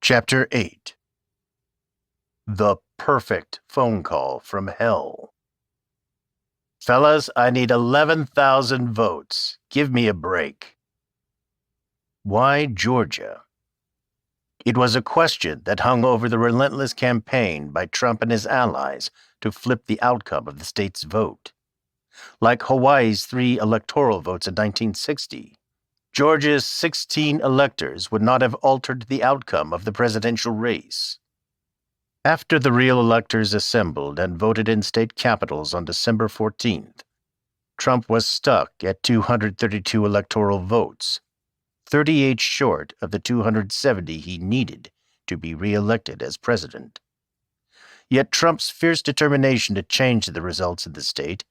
Chapter 8. The Perfect Phone Call from Hell. Fellas, I need 11,000 votes. Give me a break. Why Georgia? It was a question that hung over the relentless campaign by Trump and his allies to flip the outcome of the state's vote. Like Hawaii's 3 electoral votes in 1960, Georgia's 16 electors would not have altered the outcome of the presidential race. After the real electors assembled and voted in state capitals on December 14th, Trump was stuck at 232 electoral votes, 38 short of the 270 he needed to be re-elected as president. Yet Trump's fierce determination to change the results in the state,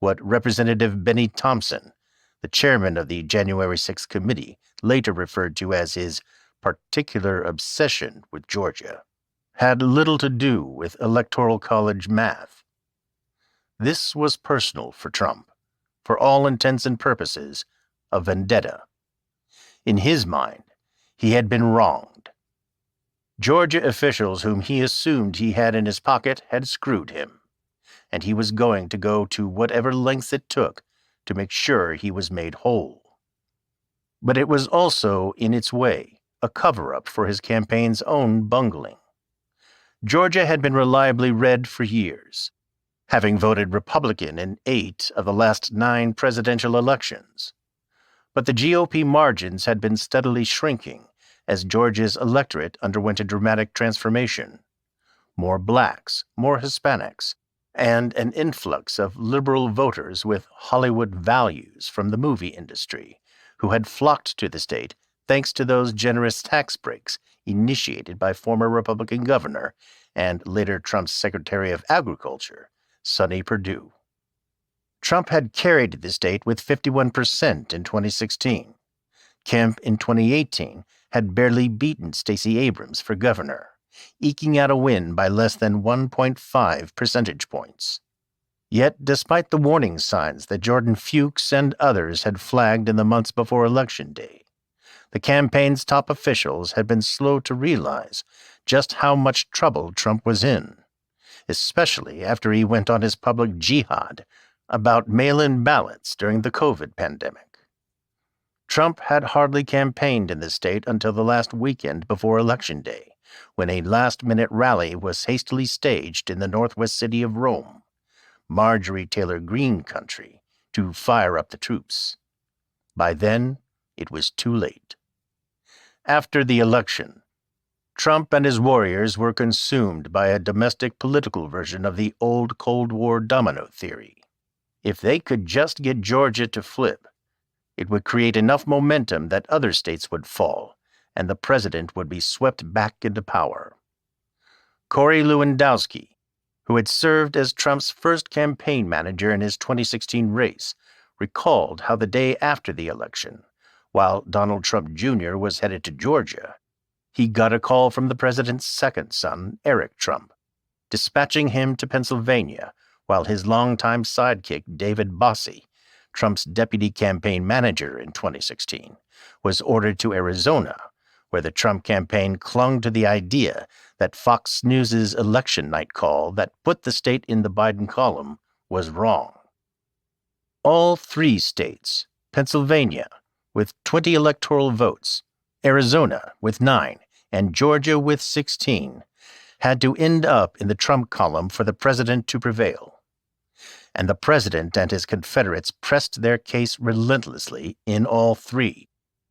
what Representative Benny Thompson, the chairman of the January 6th committee, later referred to as his particular obsession with Georgia, had little to do with Electoral College math. This was personal for Trump, for all intents and purposes, a vendetta. In his mind, he had been wronged. Georgia officials whom he assumed he had in his pocket had screwed him, and he was going to go to whatever lengths it took to make sure he was made whole. But it was also, in its way, a cover-up for his campaign's own bungling. Georgia had been reliably red for years, having voted Republican in 8 of the last 9 presidential elections. But the GOP margins had been steadily shrinking as Georgia's electorate underwent a dramatic transformation. More blacks, more Hispanics, and an influx of liberal voters with Hollywood values from the movie industry, who had flocked to the state thanks to those generous tax breaks initiated by former Republican governor and later Trump's Secretary of Agriculture, Sonny Perdue. Trump had carried the state with 51% in 2016. Kemp in 2018 had barely beaten Stacey Abrams for governor, eking out a win by less than 1.5 percentage points. Yet, despite the warning signs that Jordan Fuchs and others had flagged in the months before Election Day, the campaign's top officials had been slow to realize just how much trouble Trump was in, especially after he went on his public jihad about mail-in ballots during the COVID pandemic. Trump had hardly campaigned in the state until the last weekend before Election Day, when a last-minute rally was hastily staged in the northwest city of Rome, Marjorie Taylor Greene country, to fire up the troops. By then, it was too late. After the election, Trump and his warriors were consumed by a domestic political version of the old Cold War domino theory. If they could just get Georgia to flip, it would create enough momentum that other states would fall, and the president would be swept back into power. Corey Lewandowski, who had served as Trump's first campaign manager in his 2016 race, recalled how the day after the election, while Donald Trump Jr. was headed to Georgia, he got a call from the president's second son, Eric Trump, dispatching him to Pennsylvania, while his longtime sidekick, David Bossie, Trump's deputy campaign manager in 2016, was ordered to Arizona, where the Trump campaign clung to the idea that Fox News' election night call that put the state in the Biden column was wrong. All 3 states, Pennsylvania, with 20 electoral votes, Arizona with 9, and Georgia with 16, had to end up in the Trump column for the president to prevail. And the president and his Confederates pressed their case relentlessly in all 3,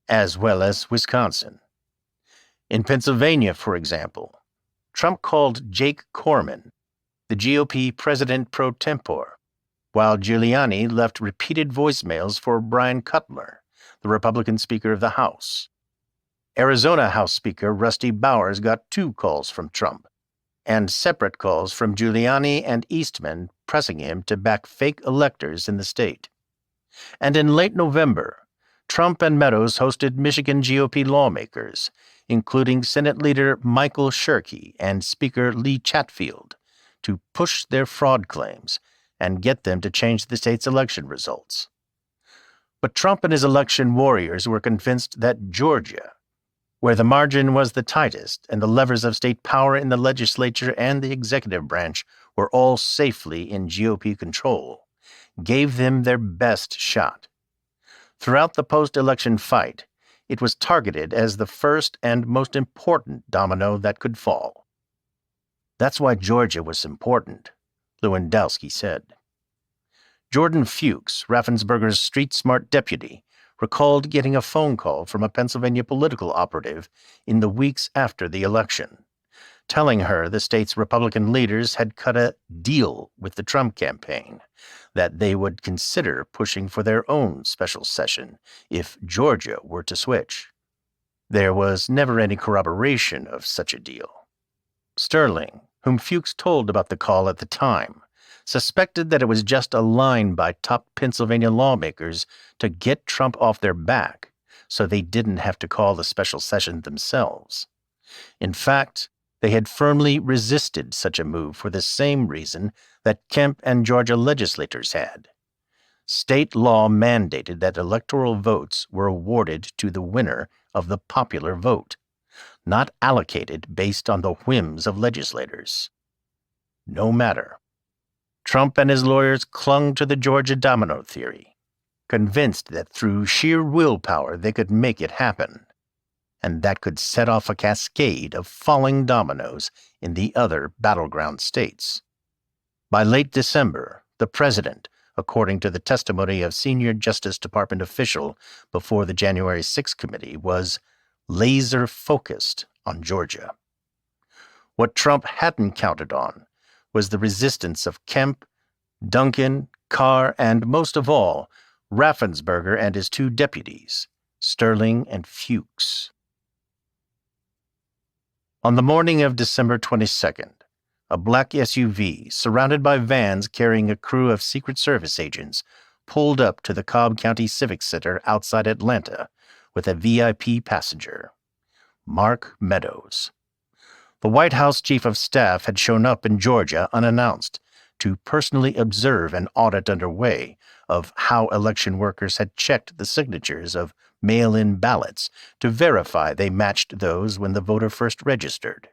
as well as Wisconsin. In Pennsylvania, for example, Trump called Jake Corman, the GOP president pro tempore, while Giuliani left repeated voicemails for Brian Cutler, the Republican Speaker of the House. Arizona House Speaker Rusty Bowers got 2 calls from Trump, and separate calls from Giuliani and Eastman pressing him to back fake electors in the state. And in late November, Trump and Meadows hosted Michigan GOP lawmakers, including Senate Leader Michael Shirkey and Speaker Lee Chatfield, to push their fraud claims and get them to change the state's election results. But Trump and his election warriors were convinced that Georgia, where the margin was the tightest and the levers of state power in the legislature and the executive branch were all safely in GOP control, gave them their best shot. Throughout the post-election fight, it was targeted as the first and most important domino that could fall. That's why Georgia was important, Lewandowski said. Jordan Fuchs, Raffensperger's street-smart deputy, recalled getting a phone call from a Pennsylvania political operative in the weeks after the election, telling her the state's Republican leaders had cut a deal with the Trump campaign, that they would consider pushing for their own special session if Georgia were to switch. There was never any corroboration of such a deal. Sterling, whom Fuchs told about the call at the time, suspected that it was just a line by top Pennsylvania lawmakers to get Trump off their back so they didn't have to call the special session themselves. In fact, they had firmly resisted such a move for the same reason that Kemp and Georgia legislators had. State law mandated that electoral votes were awarded to the winner of the popular vote, not allocated based on the whims of legislators. No matter. Trump and his lawyers clung to the Georgia domino theory, convinced that through sheer willpower they could make it happen, and that could set off a cascade of falling dominoes in the other battleground states. By late December, the president, according to the testimony of senior Justice Department official before the January 6 committee, was laser-focused on Georgia. What Trump hadn't counted on was the resistance of Kemp, Duncan, Carr, and most of all, Raffensperger and his two deputies, Sterling and Fuchs. On the morning of December 22nd, a black SUV, surrounded by vans carrying a crew of Secret Service agents, pulled up to the Cobb County Civic Center outside Atlanta with a VIP passenger, Mark Meadows. The White House Chief of Staff had shown up in Georgia unannounced to personally observe an audit underway of how election workers had checked the signatures of mail-in ballots to verify they matched those when the voter first registered.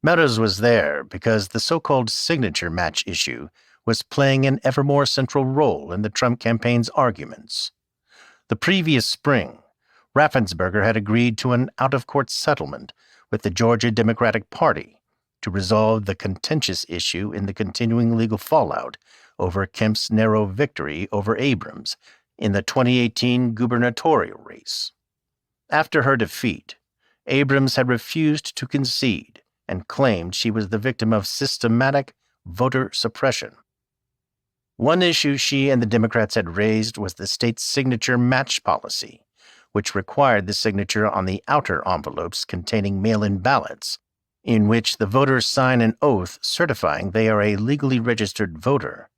Meadows was there because the so-called signature match issue was playing an ever more central role in the Trump campaign's arguments. The previous spring, Raffensperger had agreed to an out-of-court settlement with the Georgia Democratic Party to resolve the contentious issue in the continuing legal fallout over Kemp's narrow victory over Abrams in the 2018 gubernatorial race. After her defeat, Abrams had refused to concede and claimed she was the victim of systematic voter suppression. One issue she and the Democrats had raised was the state's signature match policy, which required the signature on the outer envelopes containing mail-in ballots, in which the voters sign an oath certifying they are a legally registered voter,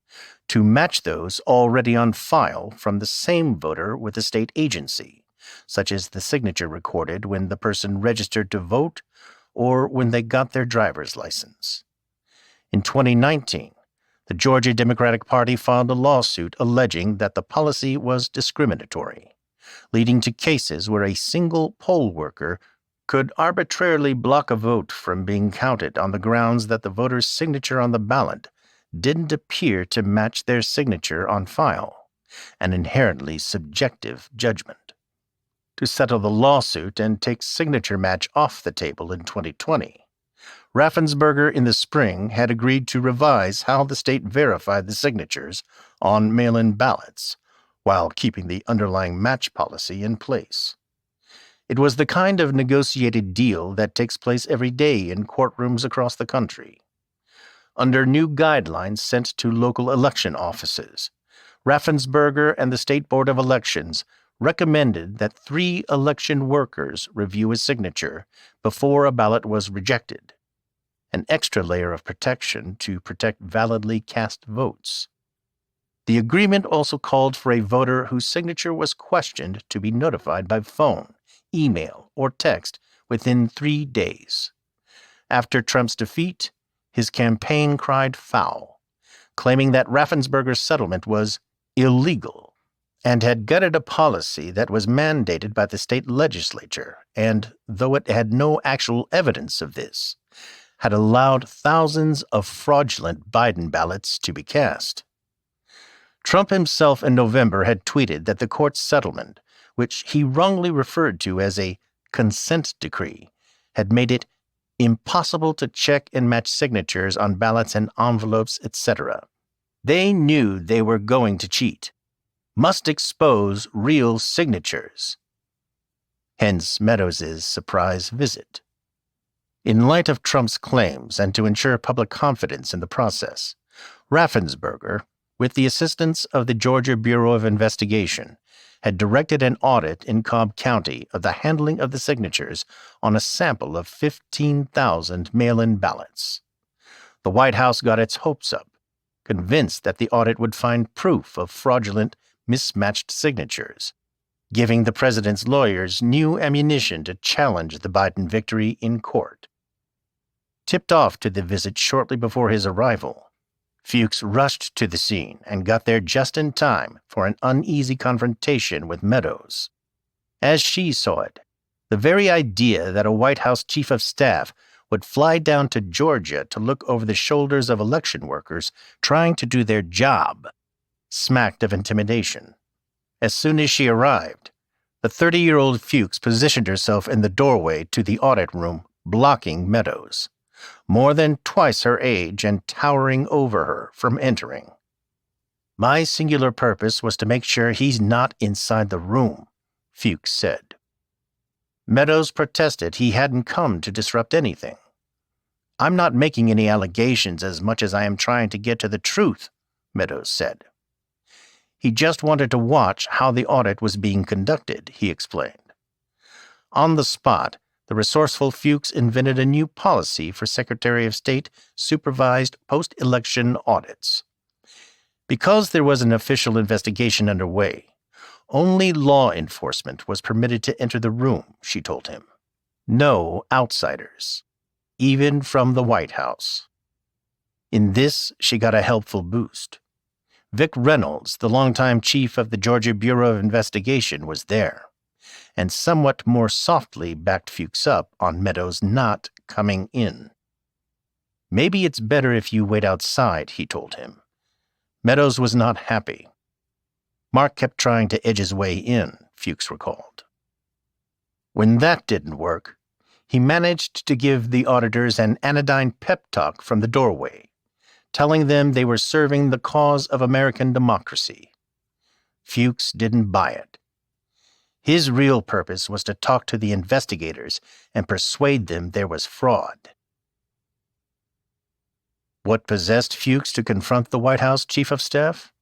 to match those already on file from the same voter with a state agency, such as the signature recorded when the person registered to vote or when they got their driver's license. In 2019, the Georgia Democratic Party filed a lawsuit alleging that the policy was discriminatory, leading to cases where a single poll worker could arbitrarily block a vote from being counted on the grounds that the voter's signature on the ballot didn't appear to match their signature on file, an inherently subjective judgment. To settle the lawsuit and take signature match off the table in 2020, Raffensperger in the spring had agreed to revise how the state verified the signatures on mail-in ballots, while keeping the underlying match policy in place. It was the kind of negotiated deal that takes place every day in courtrooms across the country. Under new guidelines sent to local election offices, Raffensperger and the State Board of Elections recommended that 3 election workers review a signature before a ballot was rejected, an extra layer of protection to protect validly cast votes. The agreement also called for a voter whose signature was questioned to be notified by phone, email, or text within 3 days. After Trump's defeat, his campaign cried foul, claiming that Raffensperger's settlement was illegal and had gutted a policy that was mandated by the state legislature, and, though it had no actual evidence of this, had allowed thousands of fraudulent Biden ballots to be cast. Trump himself in November had tweeted that the court's settlement, which he wrongly referred to as a consent decree, had made it impossible to check and match signatures on ballots and envelopes, etc. They knew they were going to cheat. Must expose real signatures. Hence Meadows' surprise visit. In light of Trump's claims and to ensure public confidence in the process, Raffensperger, with the assistance of the Georgia Bureau of Investigation, had directed an audit in Cobb County of the handling of the signatures on a sample of 15,000 mail-in ballots. The White House got its hopes up, convinced that the audit would find proof of fraudulent, mismatched signatures, giving the president's lawyers new ammunition to challenge the Biden victory in court. Tipped off to the visit shortly before his arrival, Fuchs rushed to the scene and got there just in time for an uneasy confrontation with Meadows. As she saw it, the very idea that a White House chief of staff would fly down to Georgia to look over the shoulders of election workers trying to do their job smacked of intimidation. As soon as she arrived, the 30-year-old Fuchs positioned herself in the doorway to the audit room, blocking Meadows, more than twice her age and towering over her, from entering. "My singular purpose was to make sure he's not inside the room," Fuchs said. Meadows protested he hadn't come to disrupt anything. "I'm not making any allegations as much as I am trying to get to the truth," Meadows said. He just wanted to watch how the audit was being conducted, he explained. On the spot, the resourceful Fuchs invented a new policy for Secretary of State supervised post-election audits. Because there was an official investigation underway, only law enforcement was permitted to enter the room, she told him. No outsiders, even from the White House. In this, she got a helpful boost. Vic Reynolds, the longtime chief of the Georgia Bureau of Investigation, was there, and somewhat more softly backed Fuchs up on Meadows not coming in. "Maybe it's better if you wait outside," he told him. Meadows was not happy. Mark kept trying to edge his way in, Fuchs recalled. When that didn't work, he managed to give the auditors an anodyne pep talk from the doorway, telling them they were serving the cause of American democracy. Fuchs didn't buy it. His real purpose was to talk to the investigators and persuade them there was fraud. What possessed Fuchs to confront the White House chief of staff?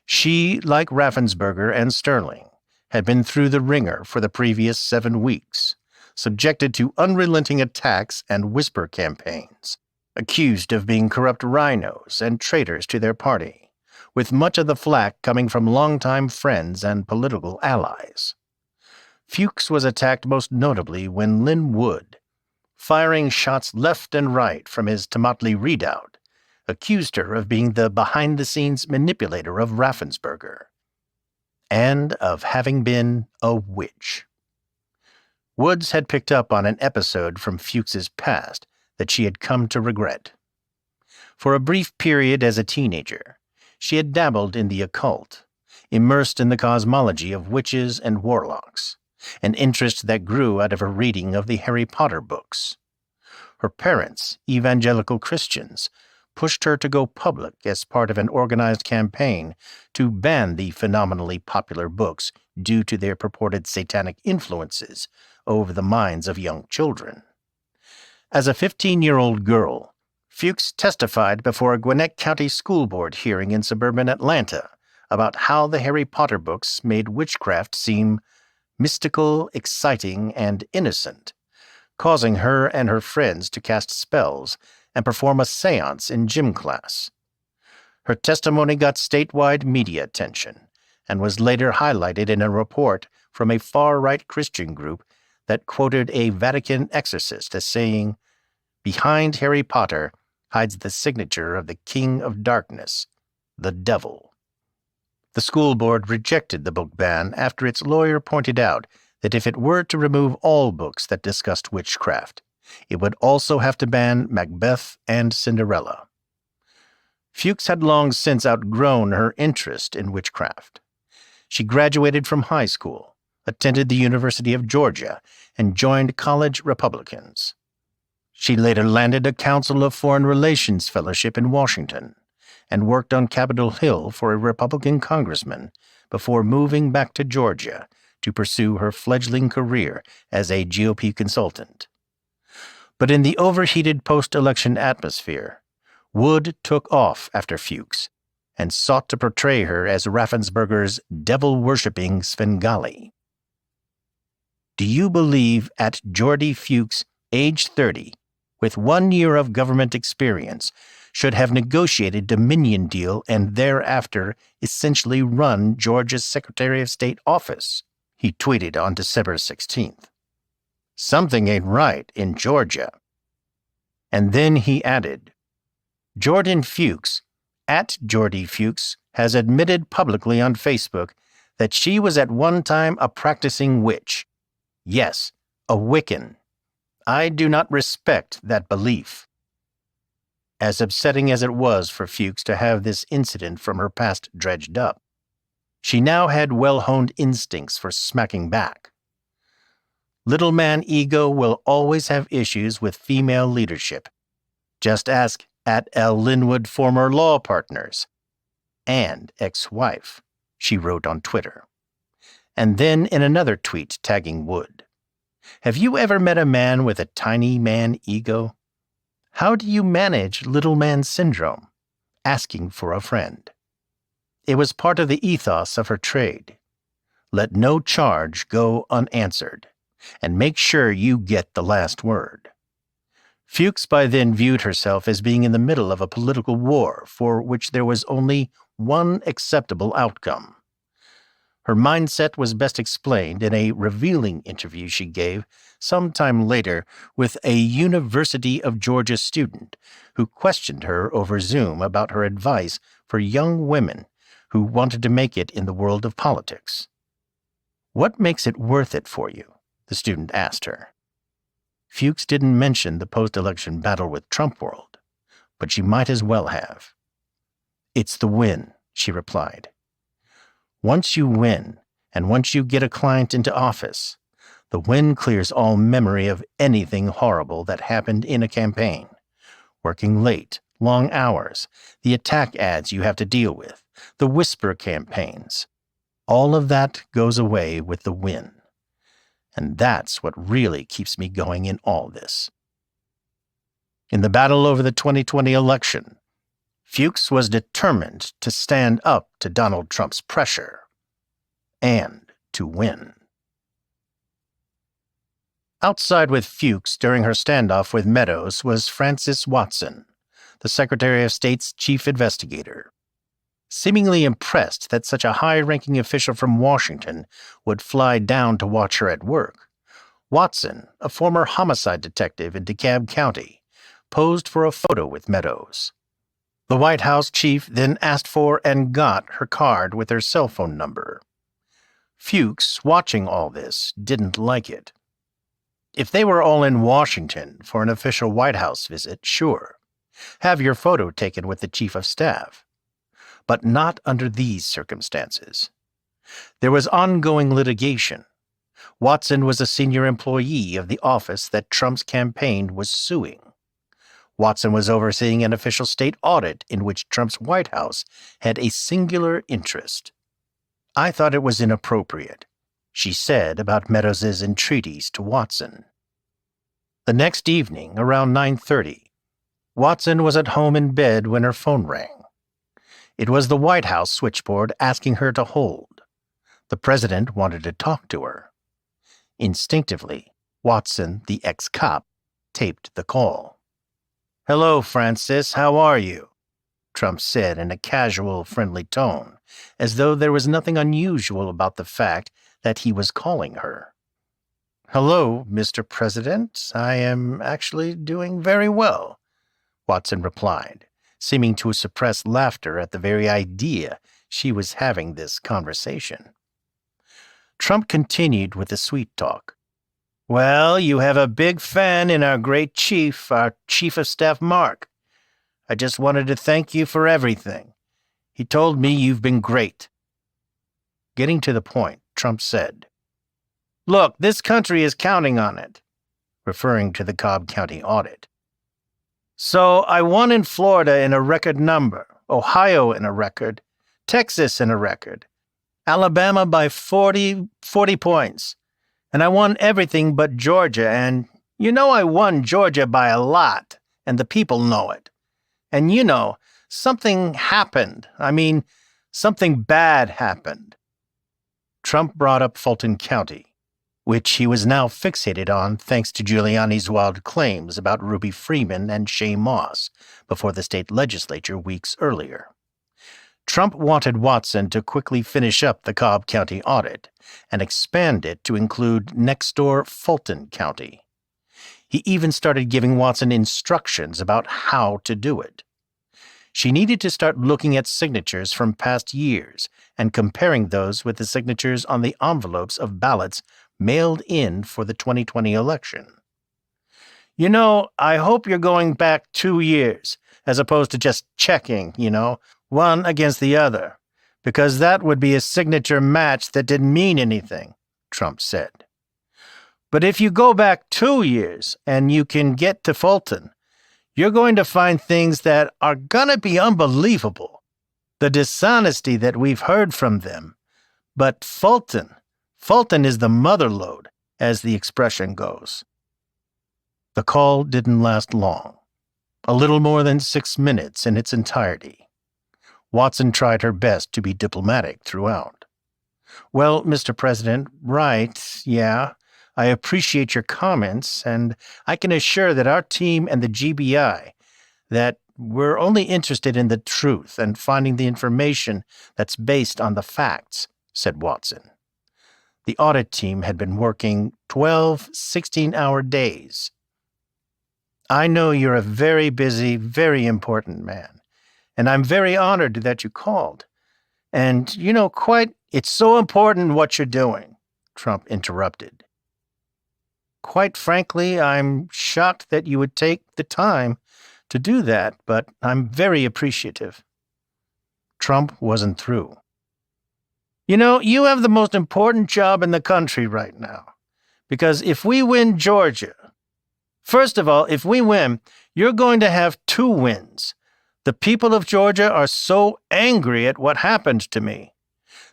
She, like Raffensperger and Sterling, had been through the ringer for the previous 7 weeks, subjected to unrelenting attacks and whisper campaigns, accused of being corrupt rhinos and traitors to their party, with much of the flack coming from longtime friends and political allies. Fuchs was attacked most notably when Lin Wood, firing shots left and right from his Tomatli redoubt, accused her of being the behind-the-scenes manipulator of Raffensperger, and of having been a witch. Woods had picked up on an episode from Fuchs's past that she had come to regret. For a brief period as a teenager, she had dabbled in the occult, immersed in the cosmology of witches and warlocks, an interest that grew out of her reading of the Harry Potter books. Her parents, evangelical Christians, pushed her to go public as part of an organized campaign to ban the phenomenally popular books due to their purported satanic influences over the minds of young children. As a 15-year-old girl, Fuchs testified before a Gwinnett County School Board hearing in suburban Atlanta about how the Harry Potter books made witchcraft seem mystical, exciting, and innocent, causing her and her friends to cast spells and perform a seance in gym class. Her testimony got statewide media attention and was later highlighted in a report from a far-right Christian group that quoted a Vatican exorcist as saying, "Behind Harry Potter hides the signature of the King of Darkness, the Devil." The school board rejected the book ban after its lawyer pointed out that if it were to remove all books that discussed witchcraft, it would also have to ban Macbeth and Cinderella. Fuchs had long since outgrown her interest in witchcraft. She graduated from high school, attended the University of Georgia, and joined college Republicans. She later landed a Council of Foreign Relations fellowship in Washington and worked on Capitol Hill for a Republican congressman before moving back to Georgia to pursue her fledgling career as a GOP consultant. But in the overheated post-election atmosphere, Wood took off after Fuchs and sought to portray her as Raffensperger's devil-worshipping Svengali. Do you believe at Geordie Fuchs, age 30, with 1 year of government experience, should have negotiated Dominion deal and thereafter essentially run Georgia's Secretary of State office? He tweeted on December 16th. Something ain't right in Georgia. And then he added, Jordan Fuchs, at Geordie Fuchs, has admitted publicly on Facebook that she was at one time a practicing witch. Yes, a Wiccan. I do not respect that belief. As upsetting as it was for Fuchs to have this incident from her past dredged up, she now had well-honed instincts for smacking back. Little man ego will always have issues with female leadership. Just ask at L. Linwood former law partners and ex-wife, she wrote on Twitter. And then in another tweet tagging Wood, have you ever met a man with a tiny man ego? How do you manage little man syndrome? Asking for a friend. It was part of the ethos of her trade. Let no charge go unanswered, and make sure you get the last word. Fuchs by then viewed herself as being in the middle of a political war for which there was only one acceptable outcome. Her mindset was best explained in a revealing interview she gave sometime later with a University of Georgia student who questioned her over Zoom about her advice for young women who wanted to make it in the world of politics. What makes it worth it for you? The student asked her. Fuchs didn't mention the post-election battle with Trump world, but she might as well have. It's the win, she replied. Once you win, and once you get a client into office, the win clears all memory of anything horrible that happened in a campaign. Working late, long hours, the attack ads you have to deal with, the whisper campaigns. All of that goes away with the win. And that's what really keeps me going in all this. In the battle over the 2020 election, Fuchs was determined to stand up to Donald Trump's pressure and to win. Outside with Fuchs during her standoff with Meadows was Francis Watson, the Secretary of State's chief investigator. Seemingly impressed that such a high-ranking official from Washington would fly down to watch her at work, Watson, a former homicide detective in DeKalb County, posed for a photo with Meadows. The White House chief then asked for and got her card with her cell phone number. Fuchs, watching all this, didn't like it. If they were all in Washington for an official White House visit, sure. Have your photo taken with the chief of staff. But not under these circumstances. There was ongoing litigation. Watson was a senior employee of the office that Trump's campaign was suing. Watson was overseeing an official state audit in which Trump's White House had a singular interest. I thought it was inappropriate, she said about Meadows' entreaties to Watson. The next evening, around 9:30, Watson was at home in bed when her phone rang. It was the White House switchboard asking her to hold. The president wanted to talk to her. Instinctively, Watson, the ex-cop, taped the call. "Hello, Francis, how are you?" Trump said in a casual, friendly tone, as though there was nothing unusual about the fact that he was calling her. "Hello, Mr. President, I am actually doing very well," Watson replied, seeming to suppress laughter at the very idea she was having this conversation. Trump continued with the sweet talk. Well, you have a big fan in our great chief, our chief of staff, Mark. I just wanted to thank you for everything. He told me you've been great. Getting to the point, Trump said, Look, this country is counting on it, referring to the Cobb County audit. So I won in Florida in a record number, Ohio in a record, Texas in a record, Alabama by 40 points. And I won everything but Georgia, and you know I won Georgia by a lot, and the people know it. And you know, something happened. Something bad happened. Trump brought up Fulton County, which he was now fixated on thanks to Giuliani's wild claims about Ruby Freeman and Shay Moss before the state legislature weeks earlier. Trump wanted Watson to quickly finish up the Cobb County audit and expand it to include next-door Fulton County. He even started giving Watson instructions about how to do it. She needed to start looking at signatures from past years and comparing those with the signatures on the envelopes of ballots mailed in for the 2020 election. You know, I hope you're going back 2 years, as opposed to just checking, one against the other, because that would be a signature match that didn't mean anything, Trump said. But if you go back 2 years and you can get to Fulton, you're going to find things that are going to be unbelievable. The dishonesty that we've heard from them. But Fulton is the mother lode, as the expression goes. The call didn't last long, a little more than 6 minutes in its entirety. Watson tried her best to be diplomatic throughout. Well, Mr. President, right, yeah, I appreciate your comments, and I can assure that our team and the GBI that we're only interested in the truth and finding the information that's based on the facts, said Watson. The audit team had been working 12, 16-hour days. I know you're a very busy, very important man, and I'm very honored that you called. And, it's so important what you're doing, Trump interrupted. Quite frankly, I'm shocked that you would take the time to do that, but I'm very appreciative. Trump wasn't through. You have the most important job in the country right now, because if we win Georgia, first of all, if we win, you're going to have 2 wins. The people of Georgia are so angry at what happened to me.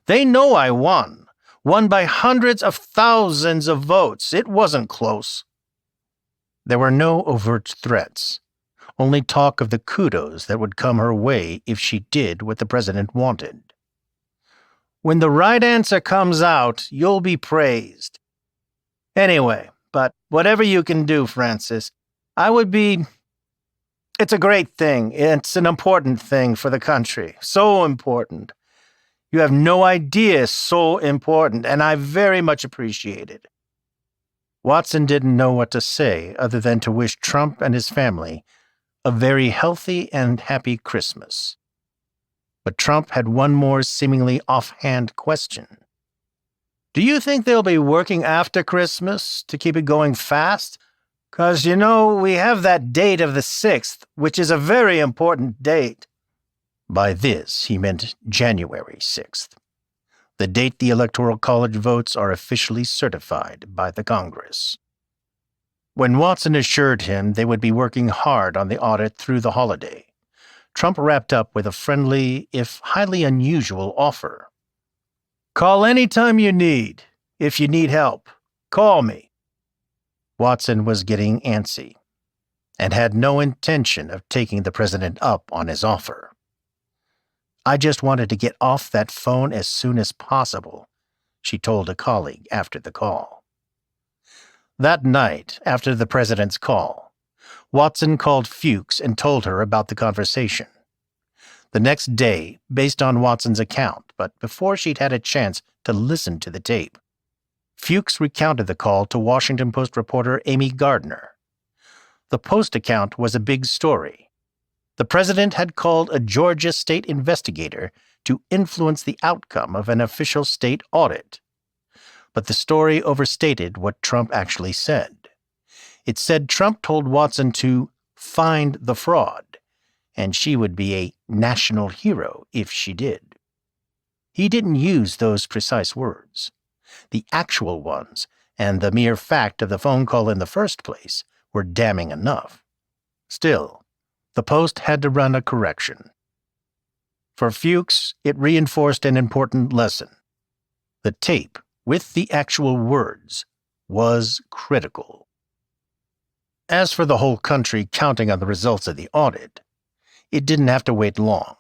They know I won by hundreds of thousands of votes. It wasn't close. There were no overt threats, only talk of the kudos that would come her way if she did what the president wanted. When the right answer comes out, you'll be praised. Anyway, but whatever you can do, Francis, it's a great thing. It's an important thing for the country. So important. You have no idea, so important, and I very much appreciate it. Watson didn't know what to say other than to wish Trump and his family a very healthy and happy Christmas. But Trump had one more seemingly offhand question. Do you think they'll be working after Christmas to keep it going fast? 'Cause, we have that date of the 6th, which is a very important date. By this, he meant January 6th, the date the Electoral College votes are officially certified by the Congress. When Watson assured him they would be working hard on the audit through the holiday, Trump wrapped up with a friendly, if highly unusual, offer. Call any time you need. If you need help, call me. Watson was getting antsy and had no intention of taking the president up on his offer. I just wanted to get off that phone as soon as possible, she told a colleague after the call. That night, after the president's call, Watson called Fuchs and told her about the conversation. The next day, based on Watson's account, but before she'd had a chance to listen to the tape, Fuchs recounted the call to Washington Post reporter Amy Gardner. The Post account was a big story. The president had called a Georgia state investigator to influence the outcome of an official state audit. But the story overstated what Trump actually said. It said Trump told Watson to find the fraud, and she would be a national hero if she did. He didn't use those precise words. The actual ones, and the mere fact of the phone call in the first place, were damning enough. Still, the Post had to run a correction. For Fuchs, it reinforced an important lesson. The tape, with the actual words, was critical. As for the whole country counting on the results of the audit, it didn't have to wait long.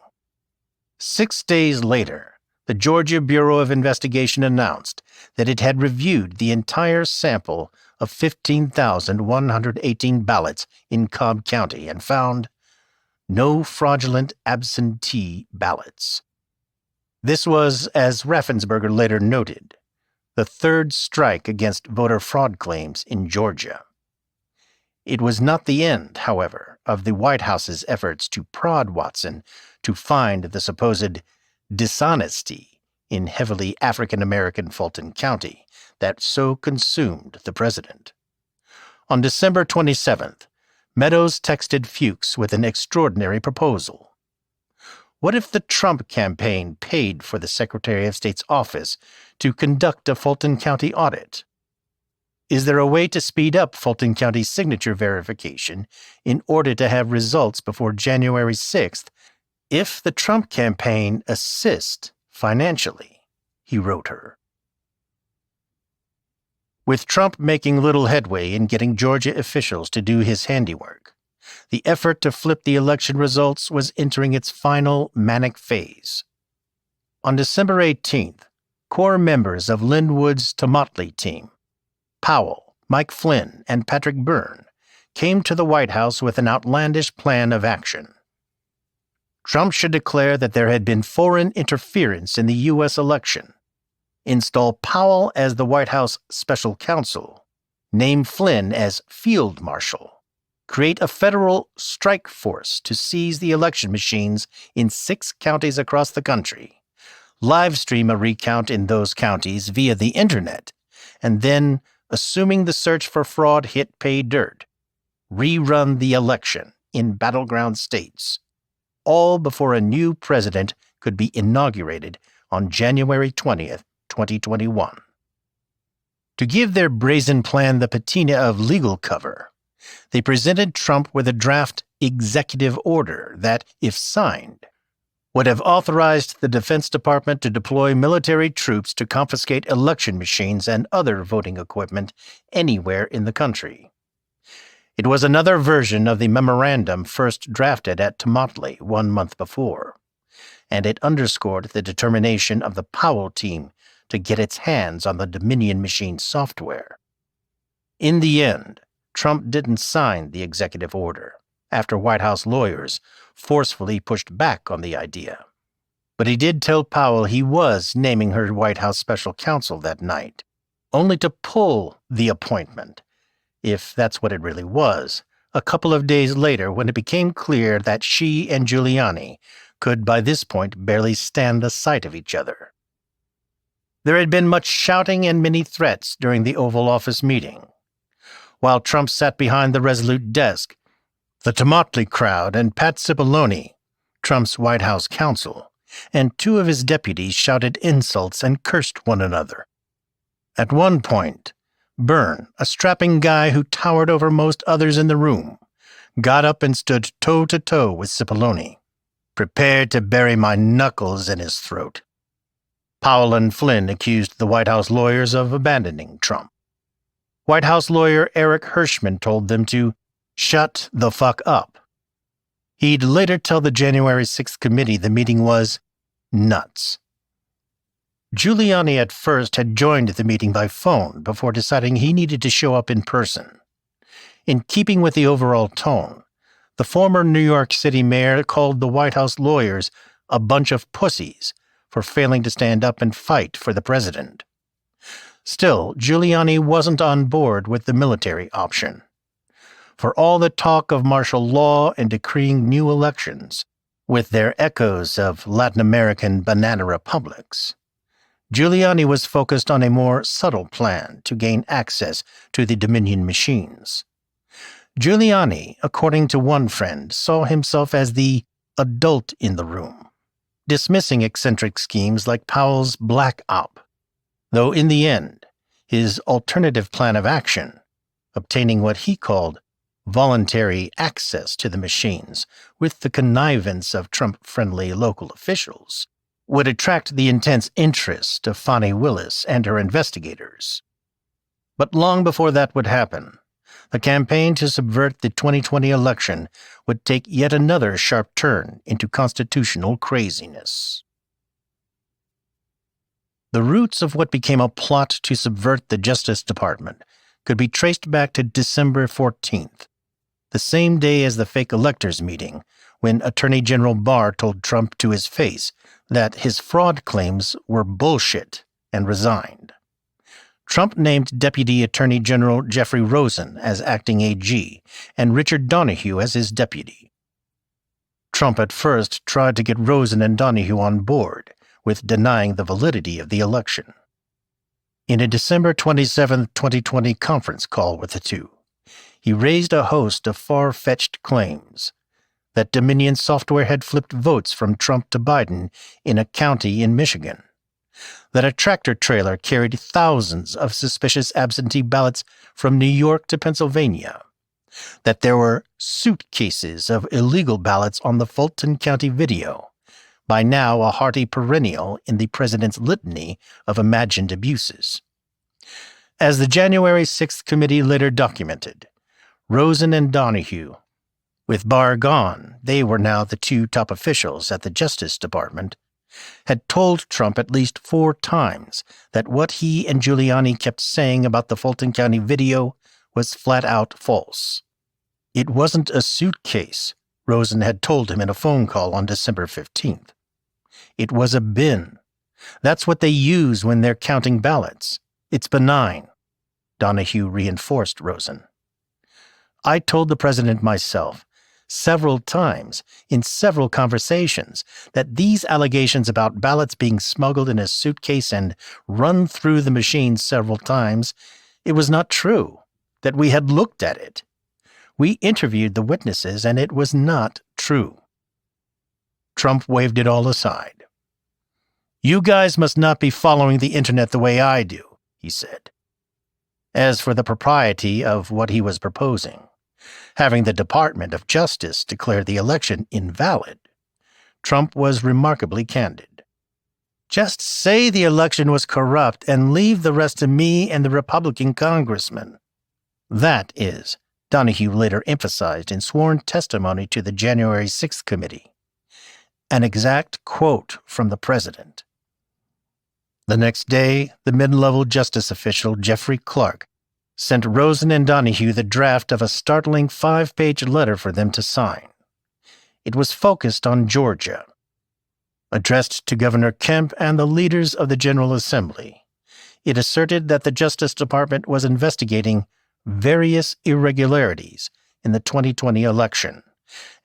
6 days later, the Georgia Bureau of Investigation announced that it had reviewed the entire sample of 15,118 ballots in Cobb County and found no fraudulent absentee ballots. This was, as Raffensperger later noted, the third strike against voter fraud claims in Georgia. It was not the end, however, of the White House's efforts to prod Watson to find the supposed dishonesty in heavily African-American Fulton County that so consumed the president. On December 27th, Meadows texted Fuchs with an extraordinary proposal. What if the Trump campaign paid for the Secretary of State's office to conduct a Fulton County audit? Is there a way to speed up Fulton County's signature verification in order to have results before January 6th if the Trump campaign assists financially? He wrote her. With Trump making little headway in getting Georgia officials to do his handiwork, the effort to flip the election results was entering its final manic phase. On December 18th, core members of Linwood's Tomotley team, Powell, Mike Flynn, and Patrick Byrne, came to the White House with an outlandish plan of action. Trump should declare that there had been foreign interference in the U.S. election, install Powell as the White House special counsel, name Flynn as field marshal, create a federal strike force to seize the election machines in 6 counties across the country, live stream a recount in those counties via the internet, and then, assuming the search for fraud hit pay dirt, rerun the election in battleground states, all before a new president could be inaugurated on January 20th, 2021. To give their brazen plan the patina of legal cover, they presented Trump with a draft executive order that, if signed, would have authorized the Defense Department to deploy military troops to confiscate election machines and other voting equipment anywhere in the country. It was another version of the memorandum first drafted at Tomotley 1 month before, and it underscored the determination of the Powell team to get its hands on the Dominion machine software. In the end, Trump didn't sign the executive order, after White House lawyers forcefully pushed back on the idea. But he did tell Powell he was naming her White House special counsel that night, only to pull the appointment, if that's what it really was, a couple of days later when it became clear that she and Giuliani could by this point barely stand the sight of each other. There had been much shouting and many threats during the Oval Office meeting. While Trump sat behind the resolute desk, the Tomotley crowd and Pat Cipollone, Trump's White House counsel, and 2 of his deputies shouted insults and cursed one another. At one point, Byrne, a strapping guy who towered over most others in the room, got up and stood toe-to-toe with Cipollone, prepared to bury my knuckles in his throat. Powell and Flynn accused the White House lawyers of abandoning Trump. White House lawyer Eric Hirschman told them to shut the fuck up. He'd later tell the January 6th committee the meeting was nuts. Giuliani at first had joined the meeting by phone before deciding he needed to show up in person. In keeping with the overall tone, the former New York City mayor called the White House lawyers a bunch of pussies for failing to stand up and fight for the president. Still, Giuliani wasn't on board with the military option. For all the talk of martial law and decreeing new elections, with their echoes of Latin American banana republics. Giuliani was focused on a more subtle plan to gain access to the Dominion machines. Giuliani, according to one friend, saw himself as the adult in the room, dismissing eccentric schemes like Powell's Black Op, though in the end, his alternative plan of action, obtaining what he called voluntary access to the machines with the connivance of Trump-friendly local officials, would attract the intense interest of Fani Willis and her investigators. But long before that would happen, the campaign to subvert the 2020 election would take yet another sharp turn into constitutional craziness. The roots of what became a plot to subvert the Justice Department could be traced back to December 14th, the same day as the fake electors meeting, when Attorney General Barr told Trump to his face that his fraud claims were bullshit and resigned. Trump named Deputy Attorney General Jeffrey Rosen as acting AG and Richard Donahue as his deputy. Trump at first tried to get Rosen and Donahue on board with denying the validity of the election. In a December 27, 2020 conference call with the two, he raised a host of far-fetched claims that Dominion software had flipped votes from Trump to Biden in a county in Michigan, that a tractor-trailer carried thousands of suspicious absentee ballots from New York to Pennsylvania, that there were suitcases of illegal ballots on the Fulton County video, by now a hearty perennial in the president's litany of imagined abuses. As the January 6th committee later documented, Rosen and Donahue, with Barr gone, they were now the two top officials at the Justice Department, had told Trump at least 4 times that what he and Giuliani kept saying about the Fulton County video was flat-out false. It wasn't a suitcase, Rosen had told him in a phone call on December 15th. It was a bin. That's what they use when they're counting ballots. It's benign, Donahue reinforced Rosen. I told the president myself, several times, in several conversations, that these allegations about ballots being smuggled in a suitcase and run through the machine several times, it was not true, that we had looked at it. We interviewed the witnesses, and it was not true. Trump waved it all aside. You guys must not be following the internet the way I do, he said. As for the propriety of what he was proposing, having the Department of Justice declare the election invalid, Trump was remarkably candid. Just say the election was corrupt and leave the rest to me and the Republican congressmen. That is, Donahue later emphasized in sworn testimony to the January 6th committee, an exact quote from the president. The next day, the mid-level justice official Jeffrey Clark sent Rosen and Donahue the draft of a startling 5-page letter for them to sign. It was focused on Georgia. Addressed to Governor Kemp and the leaders of the General Assembly, it asserted that the Justice Department was investigating various irregularities in the 2020 election,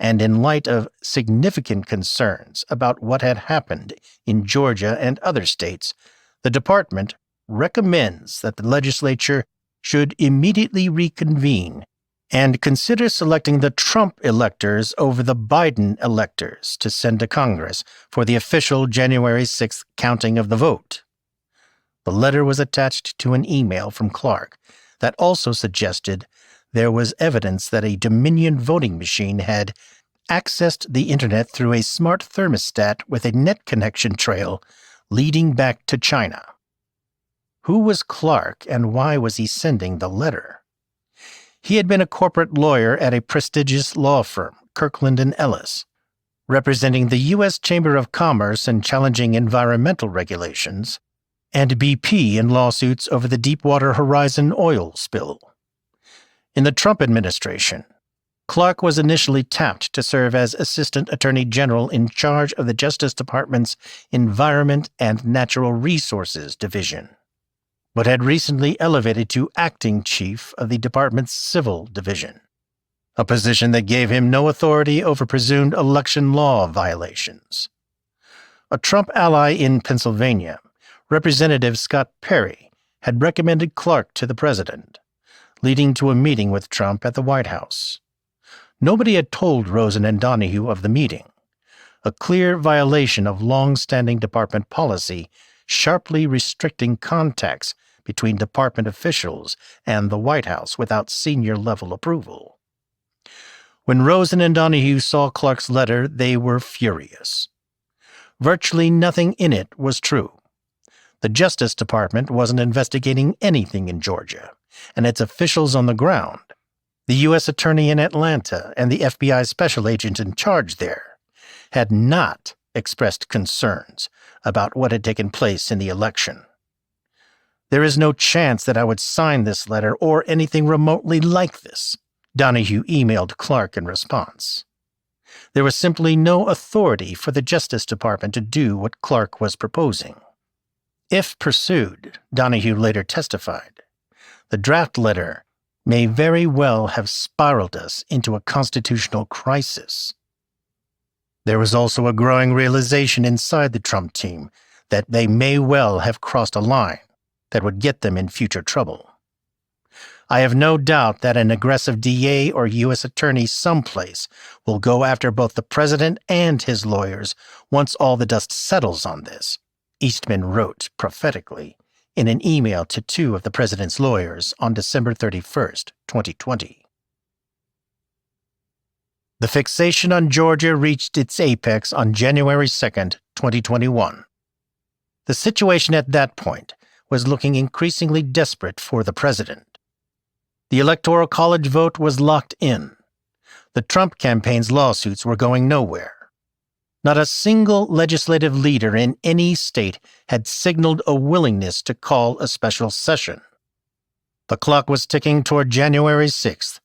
and in light of significant concerns about what had happened in Georgia and other states, the department recommends that the legislature should immediately reconvene and consider selecting the Trump electors over the Biden electors to send to Congress for the official January 6th counting of the vote. The letter was attached to an email from Clark that also suggested there was evidence that a Dominion voting machine had accessed the internet through a smart thermostat with a net connection trail leading back to China. Who was Clark and why was he sending the letter? He had been a corporate lawyer at a prestigious law firm, Kirkland & Ellis, representing the U.S. Chamber of Commerce in challenging environmental regulations, and BP in lawsuits over the Deepwater Horizon oil spill. In the Trump administration, Clark was initially tapped to serve as Assistant Attorney General in charge of the Justice Department's Environment and Natural Resources Division, but had recently elevated to acting chief of the department's Civil Division. a position that gave him no authority over presumed election law violations. A Trump ally in Pennsylvania, Representative Scott Perry, had recommended Clark to the president, leading to a meeting with Trump at the White House. Nobody had told Rosen and Donahue of the meeting, a clear violation of long-standing department policy sharply restricting contacts between department officials and the White House without senior-level approval. When Rosen and Donahue saw Clark's letter, they were furious. Virtually nothing in it was true. The Justice Department wasn't investigating anything in Georgia, and its officials on the ground, the U.S. Attorney in Atlanta and the FBI special agent in charge there, had not expressed concerns about what had taken place in the election. "There is no chance that I would sign this letter or anything remotely like this," Donahue emailed Clark in response. There was simply no authority for the Justice Department to do what Clark was proposing. If pursued, Donahue later testified, the draft letter may very well have spiraled us into a constitutional crisis. There was also a growing realization inside the Trump team that they may well have crossed a line that would get them in future trouble. "I have no doubt that an aggressive DA or U.S. attorney someplace will go after both the president and his lawyers once all the dust settles on this," Eastman wrote prophetically in an email to two of the president's lawyers on December 31, 2020. The fixation on Georgia reached its apex on January 2, 2021. The situation at that point was looking increasingly desperate for the president. The Electoral College vote was locked in. The Trump campaign's lawsuits were going nowhere. Not a single legislative leader in any state had signaled a willingness to call a special session. The clock was ticking toward January 6th,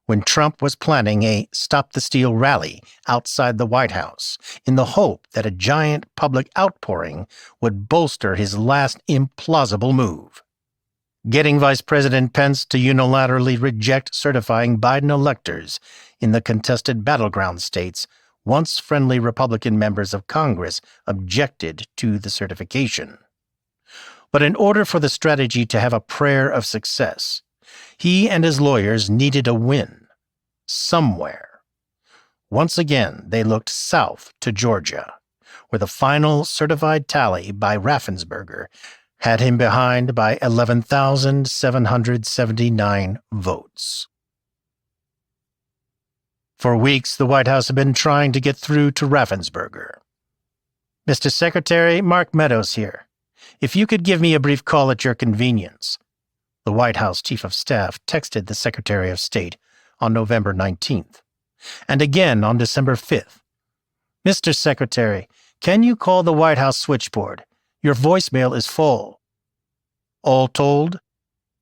when Trump was planning a Stop the Steal rally outside the White House in the hope that a giant public outpouring would bolster his last implausible move: getting Vice President Pence to unilaterally reject certifying Biden electors in the contested battleground states once friendly Republican members of Congress objected to the certification. But in order for the strategy to have a prayer of success, he and his lawyers needed a win somewhere. Once again, they looked south to Georgia, where the final certified tally by Raffensperger had him behind by 11,779 votes. For weeks, the White House had been trying to get through to Raffensperger. "Mr. Secretary, Mark Meadows here. If you could give me a brief call at your convenience," the White House Chief of Staff texted the Secretary of State on November 19th, and again on December 5th. "Mr. Secretary, can you call the White House switchboard? Your voicemail is full." All told,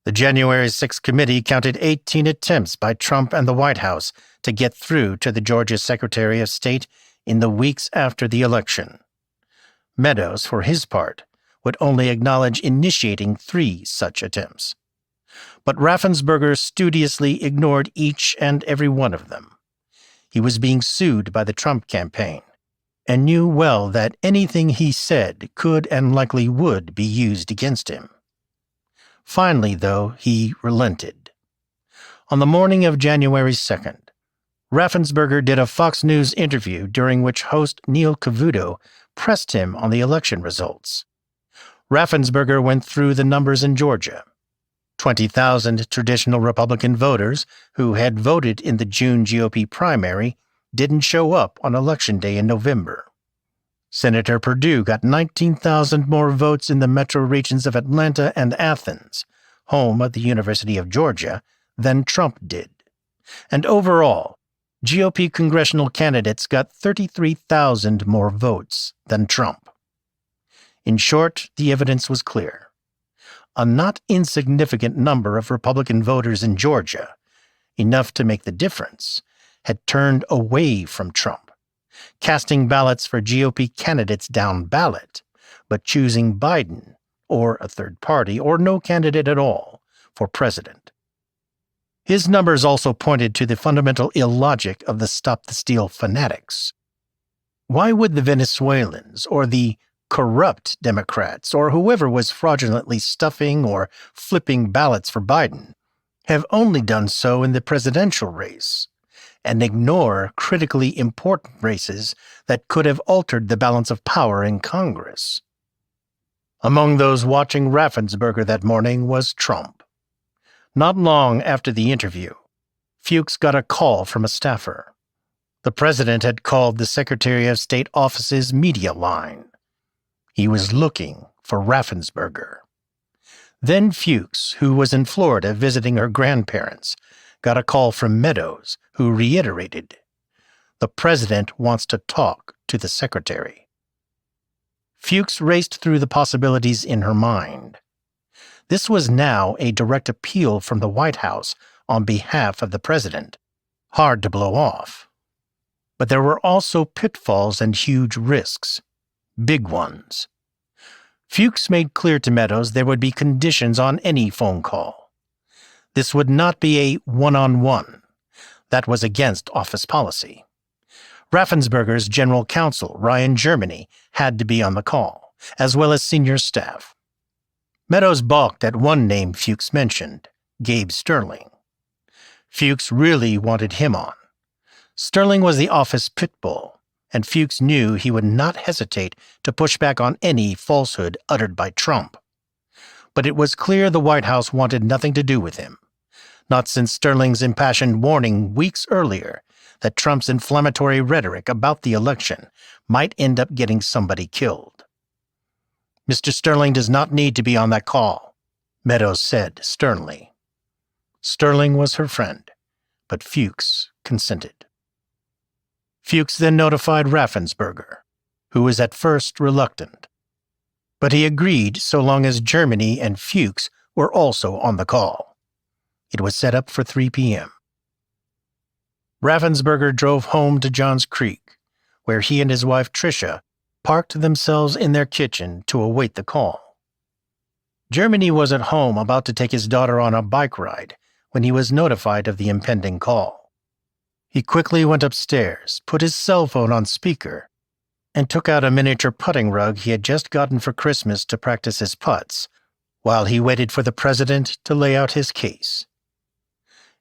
the January 6th committee counted 18 attempts by Trump and the White House to get through to the Georgia Secretary of State in the weeks after the election. Meadows, for his part, would only acknowledge initiating 3 such attempts. But Raffensperger studiously ignored each and every one of them. He was being sued by the Trump campaign, and knew well that anything he said could and likely would be used against him. Finally, though, he relented. On the morning of January 2nd, Raffensperger did a Fox News interview during which host Neil Cavuto pressed him on the election results. Raffensperger went through the numbers in Georgia. 20,000 traditional Republican voters who had voted in the June GOP primary didn't show up on Election Day in November. Senator Perdue got 19,000 more votes in the metro regions of Atlanta and Athens, home of the University of Georgia, than Trump did. And overall, GOP congressional candidates got 33,000 more votes than Trump. In short, the evidence was clear. A not insignificant number of Republican voters in Georgia, enough to make the difference, had turned away from Trump, casting ballots for GOP candidates down ballot, but choosing Biden, or a third party, or no candidate at all, for president. His numbers also pointed to the fundamental illogic of the Stop the Steal fanatics. Why would the Venezuelans or the corrupt Democrats or whoever was fraudulently stuffing or flipping ballots for Biden have only done so in the presidential race and ignore critically important races that could have altered the balance of power in Congress? Among those watching Raffensperger that morning was Trump. Not long after the interview, Fuchs got a call from a staffer. The president had called the Secretary of State office's media line. He was looking for Raffensperger. Then Fuchs, who was in Florida visiting her grandparents, got a call from Meadows, who reiterated, "The president wants to talk to the secretary." Fuchs raced through the possibilities in her mind. This was now a direct appeal from the White House on behalf of the president. Hard to blow off. But there were also pitfalls and huge risks. Big ones. Fuchs made clear to Meadows there would be conditions on any phone call. This would not be a one-on-one. That was against office policy. Raffensperger's general counsel, Ryan Germany, had to be on the call, as well as senior staff. Meadows balked at one name Fuchs mentioned, Gabe Sterling. Fuchs really wanted him on. Sterling was the office pit bull, and Fuchs knew he would not hesitate to push back on any falsehood uttered by Trump. But it was clear the White House wanted nothing to do with him, not since Sterling's impassioned warning weeks earlier that Trump's inflammatory rhetoric about the election might end up getting somebody killed. "Mr. Sterling does not need to be on that call," Meadows said sternly. Sterling was her friend, but Fuchs consented. Fuchs then notified Raffensperger, who was at first reluctant. But he agreed so long as Germany and Fuchs were also on the call. It was set up for 3 p.m. Raffensperger drove home to Johns Creek, where he and his wife Tricia parked themselves in their kitchen to await the call. Germany was at home about to take his daughter on a bike ride when he was notified of the impending call. He quickly went upstairs, put his cell phone on speaker, and took out a miniature putting rug he had just gotten for Christmas to practice his putts, while he waited for the president to lay out his case.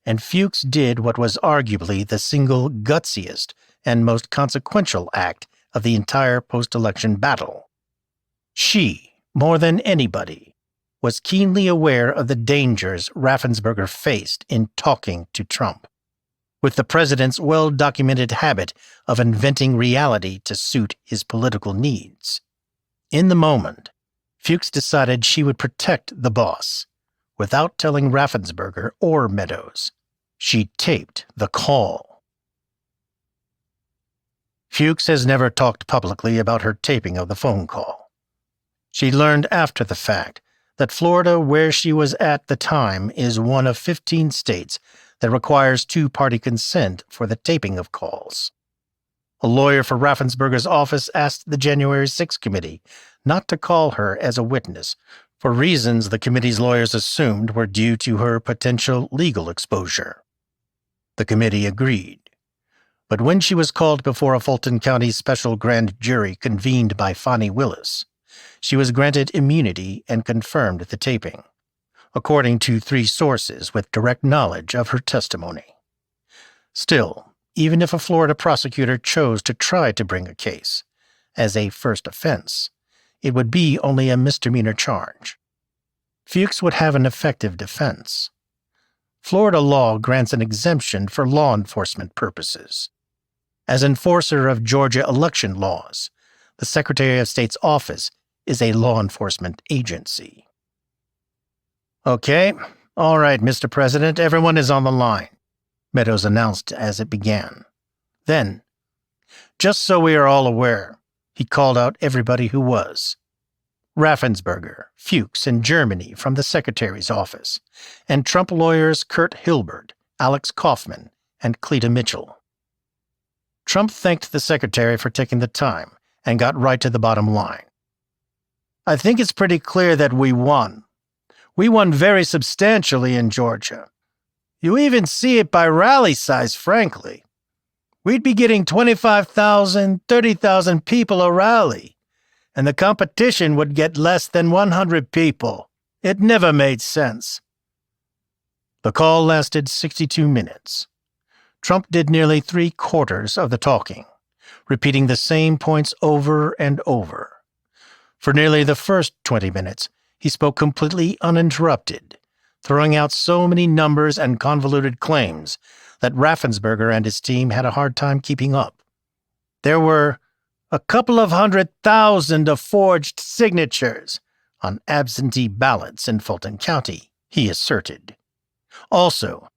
And Fuchs did what was arguably the single gutsiest and most consequential act of the entire post-election battle. She, more than anybody, was keenly aware of the dangers Raffensperger faced in talking to Trump, with the president's well-documented habit of inventing reality to suit his political needs. In the moment, Fuchs decided she would protect the boss, without telling Raffensperger or Meadows. She taped the call. Fuchs has never talked publicly about her taping of the phone call. She learned after the fact that Florida, where she was at the time, is one of 15 states that requires two-party consent for the taping of calls. A lawyer for Raffensperger's office asked the January 6th committee not to call her as a witness for reasons the committee's lawyers assumed were due to her potential legal exposure. The committee agreed. But when she was called before a Fulton County special grand jury convened by Fani Willis, she was granted immunity and confirmed the taping, according to 3 sources with direct knowledge of her testimony. Still, even if a Florida prosecutor chose to try to bring a case as a first offense, it would be only a misdemeanor charge. Fuchs would have an effective defense. Florida law grants an exemption for law enforcement purposes. As enforcer of Georgia election laws, the Secretary of State's office is a law enforcement agency. "Okay, all right, Mr. President, everyone is on the line," Meadows announced as it began. Then, just so we are all aware, he called out everybody who was. Raffensperger, Fuchs, and Germany from the Secretary's office, and Trump lawyers Kurt Hilbert, Alex Kaufman, and Cleta Mitchell. Trump thanked the Secretary for taking the time and got right to the bottom line. "I think it's pretty clear that we won. We won very substantially in Georgia. You even see it by rally size, frankly. We'd be getting 25,000, 30,000 people a rally, and the competition would get less than 100 people. It never made sense. The call lasted 62 minutes. Trump did nearly 3/4 of the talking, repeating the same points over and over. For nearly the first 20 minutes, he spoke completely uninterrupted, throwing out so many numbers and convoluted claims that Raffensperger and his team had a hard time keeping up. There were a couple of 100,000 of forged signatures on absentee ballots in Fulton County, he asserted. Also,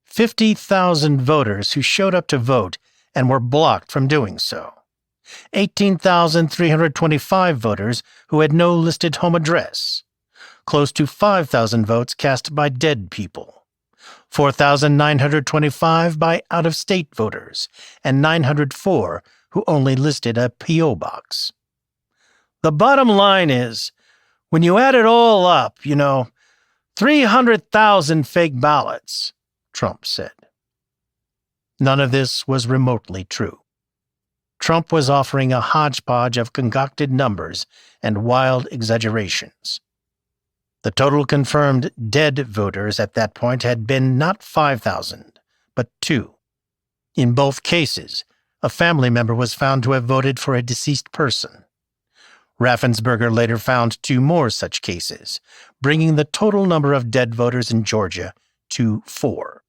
50,000 voters who showed up to vote and were blocked from doing so. 18,325 voters who had no listed home address. Close to 5,000 votes cast by dead people. 4,925 by out-of-state voters, and 904 who only listed a P.O. box. The bottom line is, when you add it all up, 300,000 fake ballots, Trump said. None of this was remotely true. Trump was offering a hodgepodge of concocted numbers and wild exaggerations. The total confirmed dead voters at that point had been not 5,000, but 2. In both cases, a family member was found to have voted for a deceased person. Raffensperger later found 2 more such cases, bringing the total number of dead voters in Georgia to 4.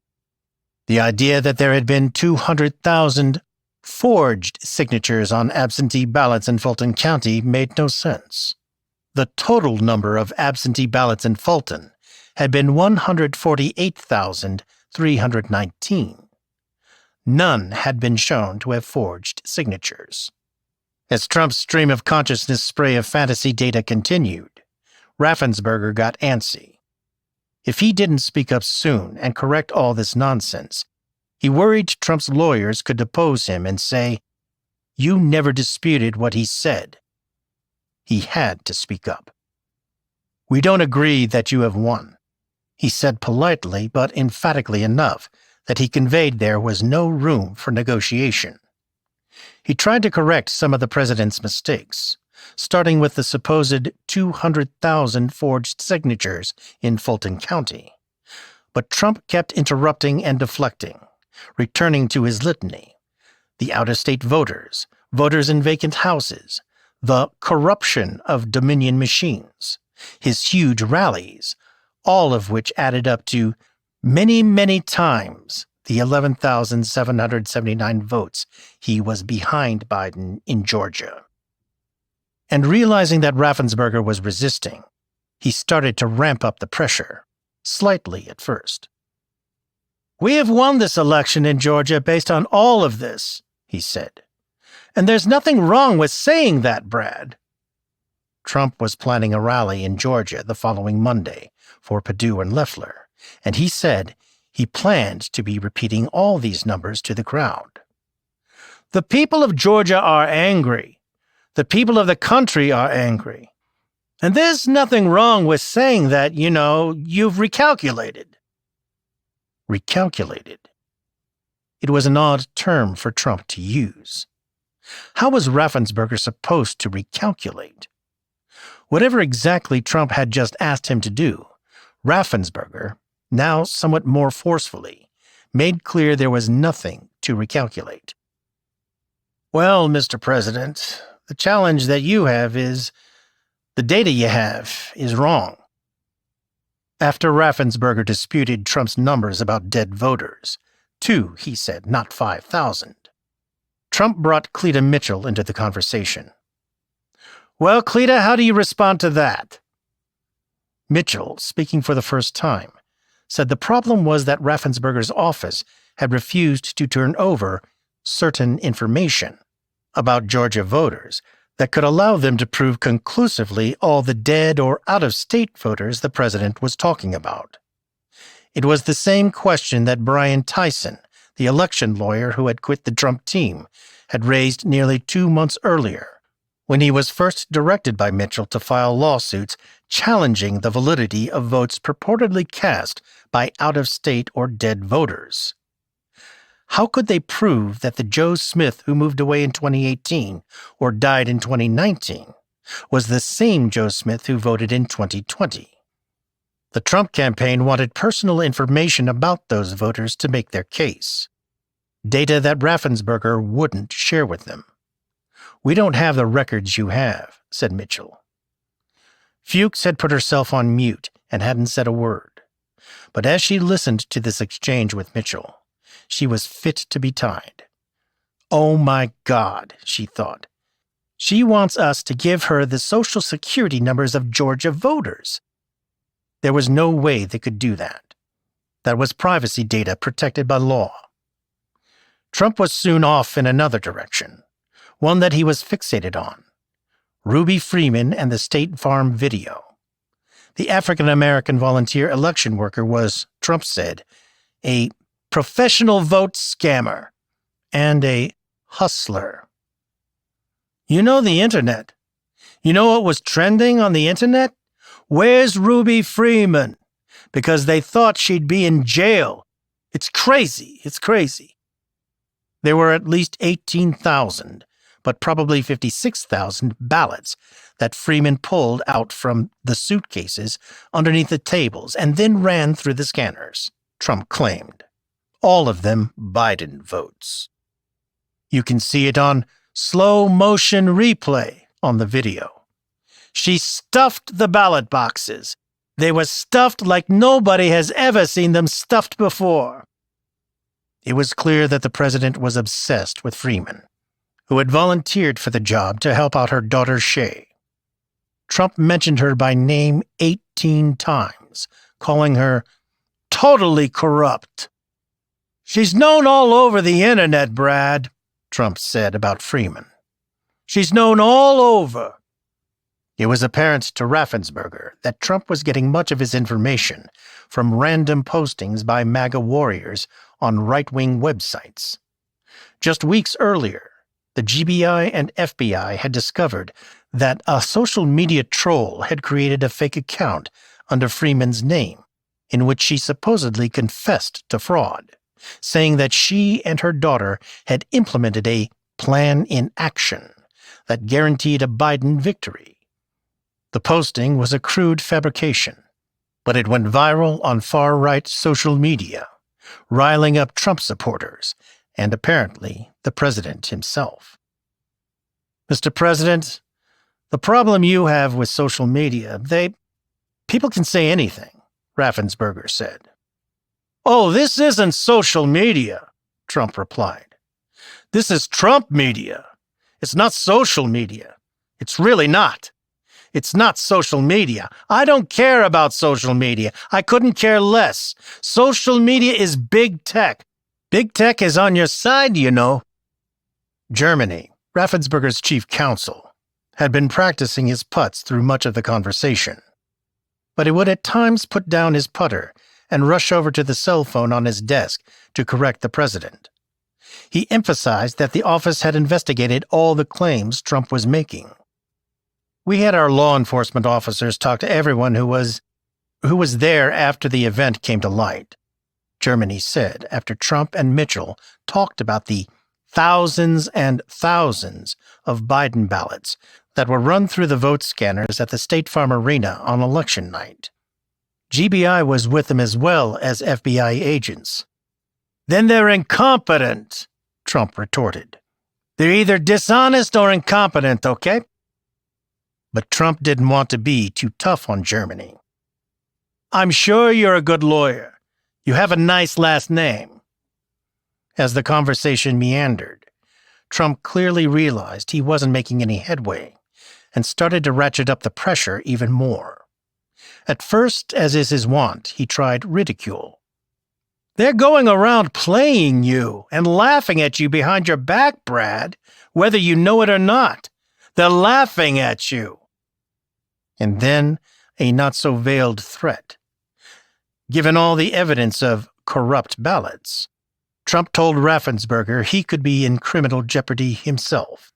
The idea that there had been 200,000 forged signatures on absentee ballots in Fulton County made no sense. The total number of absentee ballots in Fulton had been 148,319. None had been shown to have forged signatures. As Trump's stream of consciousness spray of fantasy data continued, Raffensperger got antsy. If he didn't speak up soon and correct all this nonsense, he worried Trump's lawyers could depose him and say, "You never disputed what he said." He had to speak up. "We don't agree that you have won," he said politely but emphatically enough that he conveyed there was no room for negotiation. He tried to correct some of the president's mistakes, starting with the supposed 200,000 forged signatures in Fulton County. But Trump kept interrupting and deflecting, returning to his litany. The out-of-state voters, voters in vacant houses, the corruption of Dominion machines, his huge rallies, all of which added up to many, many times the 11,779 votes he was behind Biden in Georgia. And realizing that Raffensperger was resisting, he started to ramp up the pressure, slightly at first. "We have won this election in Georgia based on all of this," he said. "And there's nothing wrong with saying that, Brad." Trump was planning a rally in Georgia the following Monday for Perdue and Loeffler, and he said he planned to be repeating all these numbers to the crowd. "The people of Georgia are angry. The people of the country are angry. And there's nothing wrong with saying that, you've recalculated." Recalculated. It was an odd term for Trump to use. How was Raffensperger supposed to recalculate? Whatever exactly Trump had just asked him to do, Raffensperger, now somewhat more forcefully, made clear there was nothing to recalculate. "Well, Mr. President, the challenge that you have is the data you have is wrong." After Raffensperger disputed Trump's numbers about dead voters, 2, he said, not 5,000. Trump brought Cleta Mitchell into the conversation. "Well, Cleta, how do you respond to that?" Mitchell, speaking for the first time, said the problem was that Raffensperger's office had refused to turn over certain information about Georgia voters that could allow them to prove conclusively all the dead or out-of-state voters the president was talking about. It was the same question that Brian Tyson, the election lawyer who had quit the Trump team, had raised nearly 2 months earlier, when he was first directed by Mitchell to file lawsuits challenging the validity of votes purportedly cast by out-of-state or dead voters. How could they prove that the Joe Smith who moved away in 2018 or died in 2019 was the same Joe Smith who voted in 2020? The Trump campaign wanted personal information about those voters to make their case, data that Raffensperger wouldn't share with them. "We don't have the records you have," said Mitchell. Fuchs had put herself on mute and hadn't said a word. But as she listened to this exchange with Mitchell, she was fit to be tied. "Oh my God," she thought. "She wants us to give her the Social Security numbers of Georgia voters." There was no way they could do that. That was privacy data protected by law. Trump was soon off in another direction, one that he was fixated on: Ruby Freeman and the State Farm video. The African-American volunteer election worker was, Trump said, a professional vote scammer and a hustler. "You know the internet. You know what was trending on the internet? Where's Ruby Freeman? Because they thought she'd be in jail. It's crazy. It's crazy." There were at least 18,000, but probably 56,000 ballots that Freeman pulled out from the suitcases underneath the tables and then ran through the scanners, Trump claimed. All of them Biden votes. You can see it on slow motion replay on the video. She stuffed the ballot boxes. They were stuffed like nobody has ever seen them stuffed before. It was clear that the president was obsessed with Freeman, who had volunteered for the job to help out her daughter Shay. Trump mentioned her by name 18 times, calling her totally corrupt. "She's known all over the internet, Brad," Trump said about Freeman. "She's known all over." It was apparent to Raffensperger that Trump was getting much of his information from random postings by MAGA warriors on right-wing websites. Just weeks earlier, the GBI and FBI had discovered that a social media troll had created a fake account under Freeman's name, in which she supposedly confessed to fraud, saying that she and her daughter had implemented a plan in action that guaranteed a Biden victory. The posting was a crude fabrication, but it went viral on far-right social media, riling up Trump supporters and apparently the president himself. "Mr. President, the problem you have with social media, people can say anything," Raffensperger said. "Oh, this isn't social media," Trump replied. "This is Trump media. It's not social media. It's really not. It's not social media. I don't care about social media. I couldn't care less. Social media is big tech. Big tech is on your side, you know." Germany, Raffensperger's chief counsel, had been practicing his putts through much of the conversation, but he would at times put down his putter and rush over to the cell phone on his desk to correct the president. He emphasized that the office had investigated all the claims Trump was making. "We had our law enforcement officers talk to everyone who was there after the event came to light," Germany said after Trump and Mitchell talked about the thousands and thousands of Biden ballots that were run through the vote scanners at the State Farm Arena on election night. GBI was with them as well as FBI agents. "Then they're incompetent," Trump retorted. "They're either dishonest or incompetent, okay?" But Trump didn't want to be too tough on Germany. "I'm sure you're a good lawyer. You have a nice last name." As the conversation meandered, Trump clearly realized he wasn't making any headway and started to ratchet up the pressure even more. At first, as is his wont, he tried ridicule. "They're going around playing you and laughing at you behind your back, Brad, whether you know it or not. They're laughing at you." And then a not-so-veiled threat. Given all the evidence of corrupt ballots, Trump told Raffensperger he could be in criminal jeopardy himself.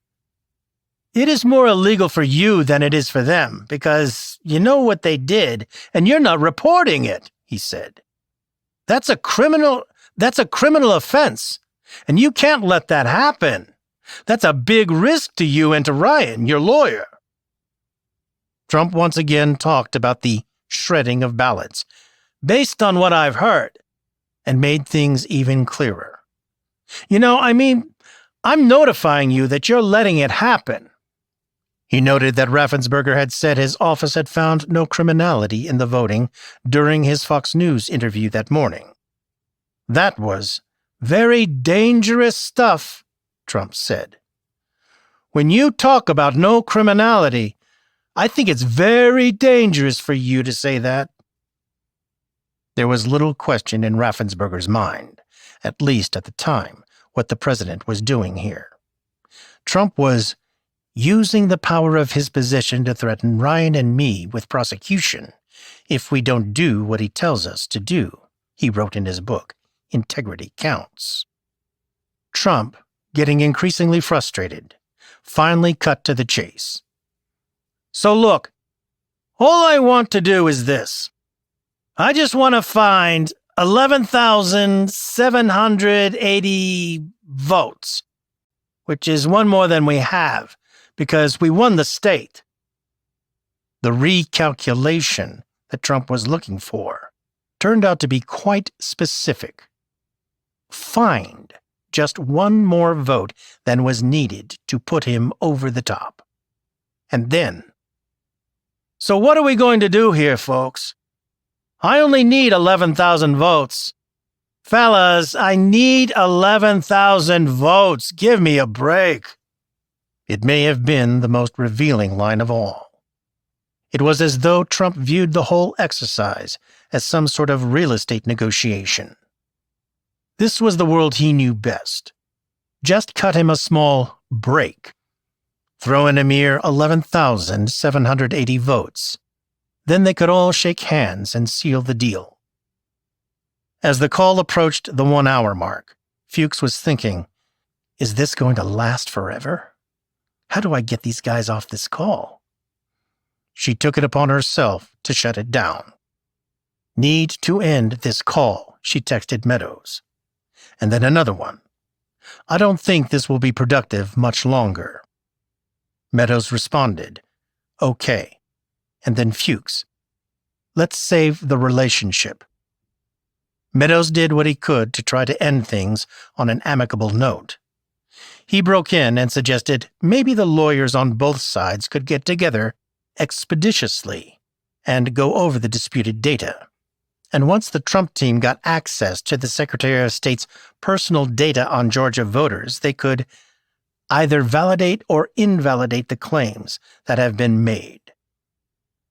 It is more illegal for you than it is for them, because you know what they did, and you're not reporting it, he said. That's a criminal offense, and you can't let that happen. That's a big risk to you and to Ryan, your lawyer. Trump once again talked about the shredding of ballots, based on what I've heard, and made things even clearer. I'm notifying you that you're letting it happen. He noted that Raffensperger had said his office had found no criminality in the voting during his Fox News interview that morning. That was very dangerous stuff, Trump said. When you talk about no criminality, I think it's very dangerous for you to say that. There was little question in Raffensperger's mind, at least at the time, what the president was doing here. Trump was using the power of his position to threaten Ryan and me with prosecution if we don't do what he tells us to do, he wrote in his book, Integrity Counts. Trump, getting increasingly frustrated, finally cut to the chase. So look, all I want to do is this. I just want to find 11,780 votes, which is one more than we have, because we won the state. The recalculation that Trump was looking for turned out to be quite specific. Find just one more vote than was needed to put him over the top. And then, so what are we going to do here, folks? I only need 11,000 votes. Fellas, I need 11,000 votes. Give me a break. It may have been the most revealing line of all. It was as though Trump viewed the whole exercise as some sort of real estate negotiation. This was the world he knew best. Just cut him a small break. Throw in a mere 11,780 votes. Then they could all shake hands and seal the deal. As the call approached the 1 hour mark, Fuchs was thinking, is this going to last forever? How do I get these guys off this call? She took it upon herself to shut it down. Need to end this call, she texted Meadows. And then another one. I don't think this will be productive much longer. Meadows responded, okay. And then Fuchs. Let's save the relationship. Meadows did what he could to try to end things on an amicable note. He broke in and suggested maybe the lawyers on both sides could get together expeditiously and go over the disputed data. And once the Trump team got access to the Secretary of State's personal data on Georgia voters, they could either validate or invalidate the claims that have been made.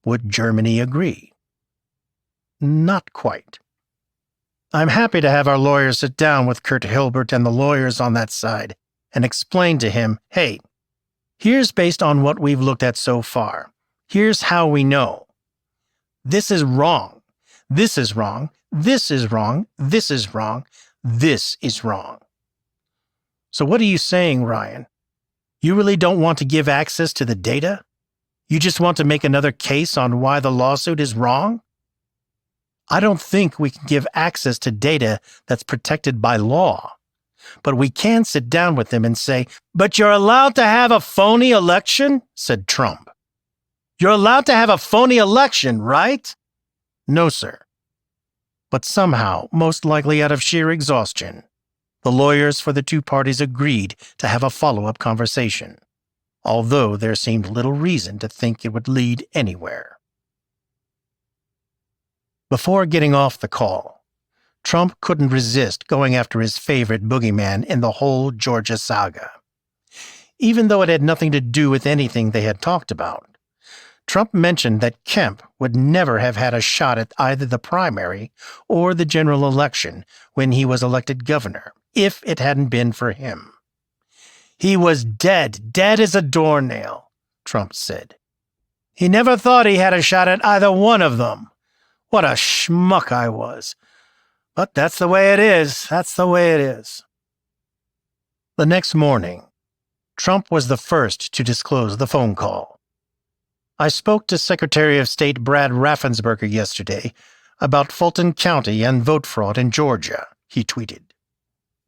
Would Germany agree? Not quite. I'm happy to have our lawyers sit down with Kurt Hilbert and the lawyers on that side and explain to him, hey, here's based on what we've looked at so far. Here's how we know. This is wrong. This is wrong. This is wrong. This is wrong. This is wrong. So what are you saying, Ryan? You really don't want to give access to the data? You just want to make another case on why the lawsuit is wrong? I don't think we can give access to data that's protected by law. But we can sit down with them and say, but you're allowed to have a phony election, said Trump. You're allowed to have a phony election, right? No, sir. But somehow, most likely out of sheer exhaustion, the lawyers for the two parties agreed to have a follow-up conversation, although there seemed little reason to think it would lead anywhere. Before getting off the call, Trump couldn't resist going after his favorite boogeyman in the whole Georgia saga. Even though it had nothing to do with anything they had talked about, Trump mentioned that Kemp would never have had a shot at either the primary or the general election when he was elected governor, if it hadn't been for him. He was dead as a doornail, Trump said. He never thought he had a shot at either one of them. What a schmuck I was. But that's the way it is. That's the way it is. The next morning, Trump was the first to disclose the phone call. I spoke to Secretary of State Brad Raffensperger yesterday about Fulton County and vote fraud in Georgia, he tweeted.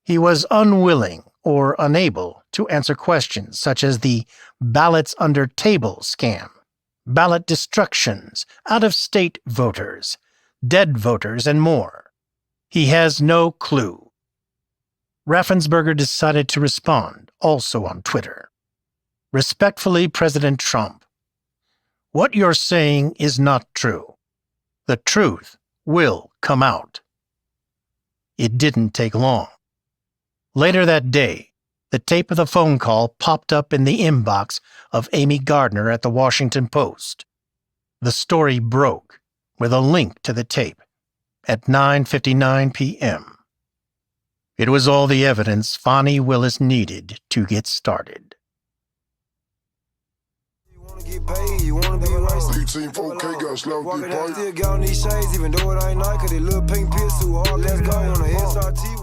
He was unwilling or unable to answer questions such as the ballots under table scam, ballot destructions, out-of-state voters, dead voters, and more. He has no clue. Raffensperger decided to respond, also on Twitter. Respectfully, President Trump, what you're saying is not true. The truth will come out. It didn't take long. Later that day, the tape of the phone call popped up in the inbox of Amy Gardner at the Washington Post. The story broke with a link to the tape at 9:59 p.m. It was all the evidence Fani Willis needed to get started. Get paid, you wanna be right. 4K got slow, Walking get out, still got on these shades, even though it ain't night, cause they little pink pills too hard. Let's go on a SRT.